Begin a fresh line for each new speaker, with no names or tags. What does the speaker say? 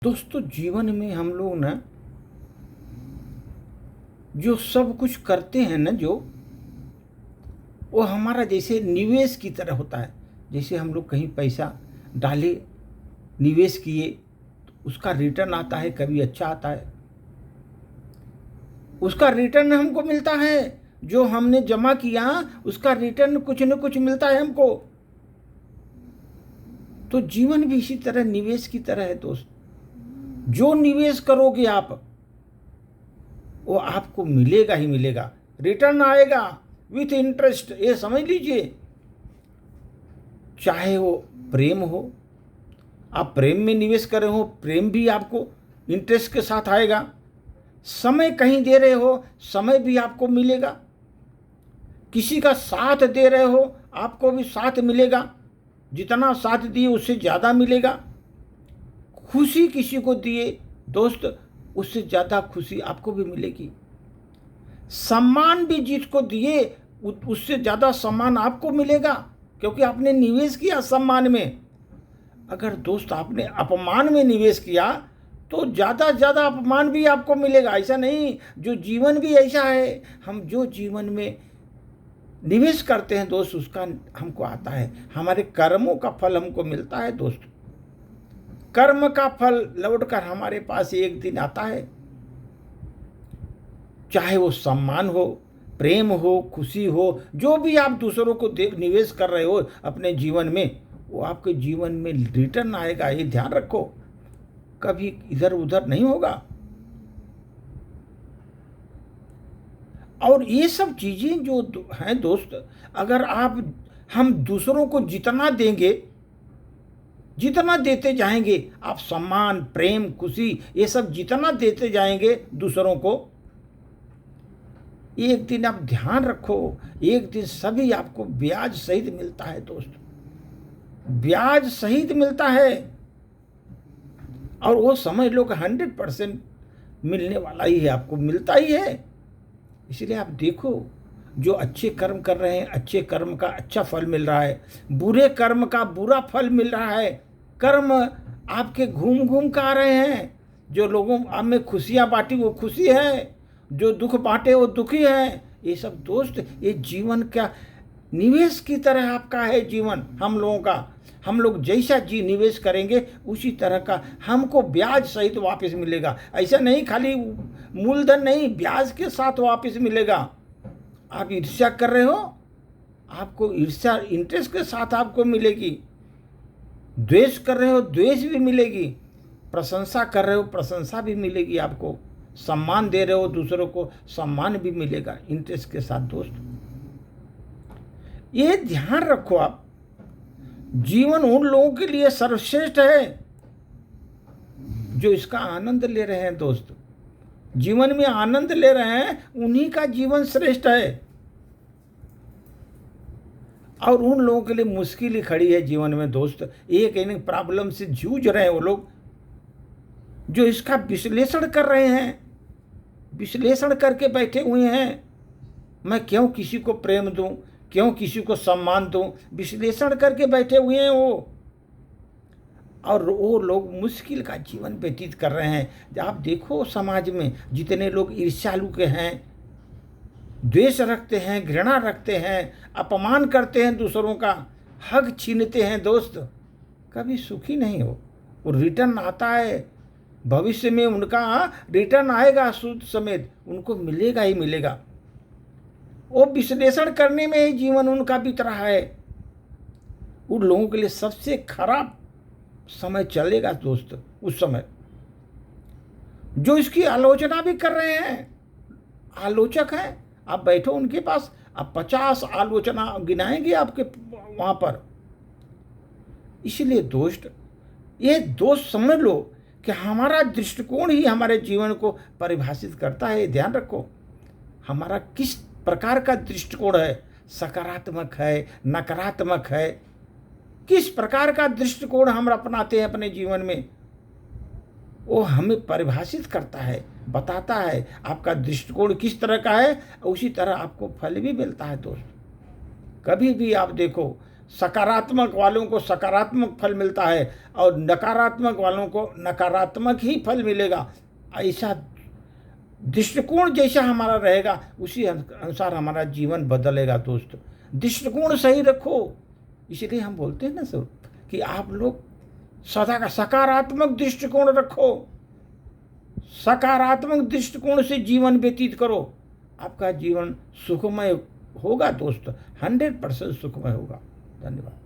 दोस्तों जीवन में हम लोग ना जो सब कुछ करते हैं ना वो हमारा जैसे निवेश की तरह होता है। जैसे हम लोग कहीं पैसा डाले, निवेश किए तो उसका रिटर्न आता है, कभी अच्छा आता है, उसका रिटर्न हमको मिलता है। जो हमने जमा किया उसका रिटर्न कुछ न कुछ मिलता है हमको। तो जीवन भी इसी तरह निवेश की तरह है दोस्त। जो निवेश करोगे आप वो आपको मिलेगा ही मिलेगा, रिटर्न आएगा विथ इंटरेस्ट, ये समझ लीजिए। चाहे वो प्रेम हो, आप प्रेम में निवेश कर रहे हो, प्रेम भी आपको इंटरेस्ट के साथ आएगा। समय कहीं दे रहे हो, समय भी आपको मिलेगा। किसी का साथ दे रहे हो, आपको भी साथ मिलेगा। जितना साथ दिए उससे ज़्यादा मिलेगा। खुशी किसी को दिए दोस्त, उससे ज़्यादा खुशी आपको भी मिलेगी। सम्मान भी जिसको दिए उससे ज़्यादा सम्मान आपको मिलेगा, क्योंकि आपने निवेश किया सम्मान में। अगर दोस्त आपने अपमान में निवेश किया तो ज़्यादा ज़्यादा अपमान भी आपको मिलेगा। ऐसा नहीं, जो जीवन भी ऐसा है, हम जो जीवन में निवेश करते हैं दोस्त उसका हमको आता है। हमारे कर्मों का फल हमको मिलता है दोस्त। कर्म का फल लौटकर हमारे पास एक दिन आता है। चाहे वो सम्मान हो, प्रेम हो, खुशी हो, जो भी आप दूसरों को निवेश कर रहे हो अपने जीवन में, वो आपके जीवन में रिटर्न आएगा। ये ध्यान रखो, कभी इधर उधर नहीं होगा। और ये सब चीजें जो हैं दोस्त, अगर हम दूसरों को जितना देंगे, जितना देते जाएंगे, आप सम्मान, प्रेम, खुशी, ये सब जितना देते जाएंगे दूसरों को, एक दिन आप ध्यान रखो, एक दिन सभी आपको ब्याज सहित मिलता है दोस्त। ब्याज सहित मिलता है, और वो समझ लो कि 100% मिलने वाला ही है, आपको मिलता ही है। इसलिए आप देखो, जो अच्छे कर्म कर रहे हैं अच्छे कर्म का अच्छा फल मिल रहा है, बुरे कर्म का बुरा फल मिल रहा है। कर्म आपके घूम घूम कर आ रहे हैं। जो लोगों आप में खुशियाँ बांटी वो खुशी है, जो दुख बांटे वो दुखी है। ये सब दोस्त, ये जीवन का निवेश की तरह आपका है जीवन, हम लोगों का। हम लोग जैसा जी निवेश करेंगे उसी तरह का हमको ब्याज सहित वापस मिलेगा। ऐसा नहीं खाली मूलधन नहीं, ब्याज के साथ वापस मिलेगा। आप ईर्ष्या कर रहे हो, आपको ईर्ष्या इंटरेस्ट के साथ आपको मिलेगी। द्वेष कर रहे हो, द्वेष भी मिलेगी। प्रशंसा कर रहे हो, प्रशंसा भी मिलेगी आपको। सम्मान दे रहे हो दूसरों को, सम्मान भी मिलेगा इंटरेस्ट के साथ दोस्त। ये ध्यान रखो आप, जीवन उन लोगों के लिए सर्वश्रेष्ठ है जो इसका आनंद ले रहे हैं दोस्त। जीवन में आनंद ले रहे हैं, उन्हीं का जीवन श्रेष्ठ है। और उन लोगों के लिए मुश्किल ही खड़ी है जीवन में दोस्त। एक प्रॉब्लम से जूझ रहे हैं वो लोग, जो इसका विश्लेषण कर रहे हैं, विश्लेषण करके बैठे हुए हैं। मैं क्यों किसी को प्रेम दूं, क्यों किसी को सम्मान दूं, विश्लेषण करके बैठे हुए हैं वो। और वो लोग मुश्किल का जीवन व्यतीत कर रहे हैं। आप देखो समाज में जितने लोग ईर्ष्यालु के हैं, द्वेष रखते हैं, घृणा रखते हैं, अपमान करते हैं दूसरों का, हक छीनते हैं दोस्त, कभी सुखी नहीं हो। वो रिटर्न आता है, भविष्य में उनका रिटर्न आएगा सूद समेत, उनको मिलेगा ही मिलेगा। वो विश्लेषण करने में ही जीवन उनका बीत रहा है। उन लोगों के लिए सबसे खराब समय चलेगा दोस्त उस समय, जो इसकी आलोचना भी कर रहे हैं। आलोचक हैं, आप बैठो उनके पास, आप 50 आलोचना गिनाएंगे आपके वहां पर। इसलिए दोस्त, ये दोस्त समझ लो कि हमारा दृष्टिकोण ही हमारे जीवन को परिभाषित करता है। ध्यान रखो, हमारा किस प्रकार का दृष्टिकोण है, सकारात्मक है, नकारात्मक है, किस प्रकार का दृष्टिकोण हम अपनाते हैं अपने जीवन में, वो हमें परिभाषित करता है, बताता है आपका दृष्टिकोण किस तरह का है। उसी तरह आपको फल भी मिलता है दोस्त। कभी भी आप देखो, सकारात्मक वालों को सकारात्मक फल मिलता है और नकारात्मक वालों को नकारात्मक ही फल मिलेगा। ऐसा दृष्टिकोण जैसा हमारा रहेगा उसी अनुसार हमारा जीवन बदलेगा। दोस्त, दृष्टिकोण सही रखो। इसलिए हम बोलते हैं ना सर कि आप लोग सदा का सकारात्मक दृष्टिकोण रखो, सकारात्मक दृष्टिकोण से जीवन व्यतीत करो, आपका जीवन सुखमय होगा दोस्त, 100% सुखमय होगा। धन्यवाद।